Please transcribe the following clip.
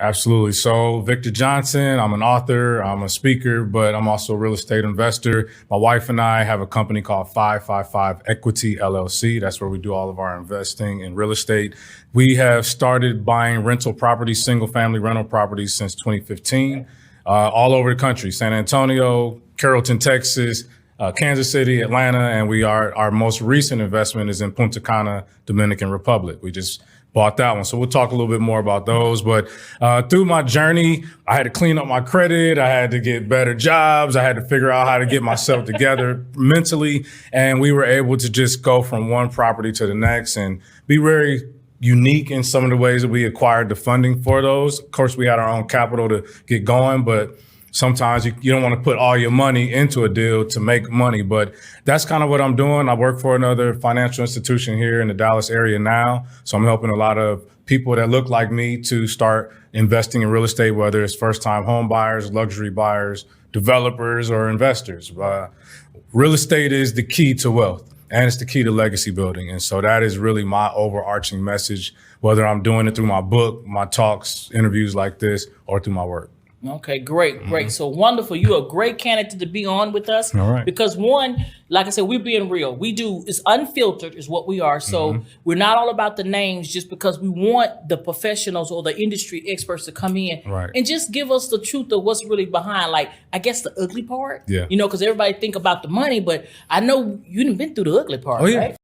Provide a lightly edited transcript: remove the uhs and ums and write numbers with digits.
Absolutely. So Victor Johnson, I'm an author, I'm a speaker, but I'm also a real estate investor. My wife and I have a company called 555 Equity LLC. That's where we do all of our investing in real estate. We have started buying rental properties, single family rental properties since 2015, all over the country, San Antonio, Carrollton, Texas, Kansas City, Atlanta, and our most recent investment is in Punta Cana, Dominican Republic. We just bought that one. So we'll talk a little bit more about those. But through my journey, I had to clean up my credit. I had to get better jobs. I had to figure out how to get myself together mentally. And we were able to just go from one property to the next and be very unique in some of the ways that we acquired the funding for those. Of course, we had our own capital to get going, but sometimes you don't want to put all your money into a deal to make money, but that's kind of what I'm doing. I work for another financial institution here in the Dallas area now. So I'm helping a lot of people that look like me to start investing in real estate, whether it's first-time home buyers, luxury buyers, developers, or investors. Real estate is the key to wealth, and it's the key to legacy building. And so that is really my overarching message, whether I'm doing it through my book, my talks, interviews like this, or through my work. Okay, great. So wonderful. You're a great candidate to be on with us. All right. Because one, like I said, we're being real. It's unfiltered is what we are. So we're not all about the names just because we want the professionals or the industry experts to come in and just give us the truth of what's really behind, like, I guess the ugly part. Yeah. Because everybody think about the money, but I know you done been through the ugly part, right?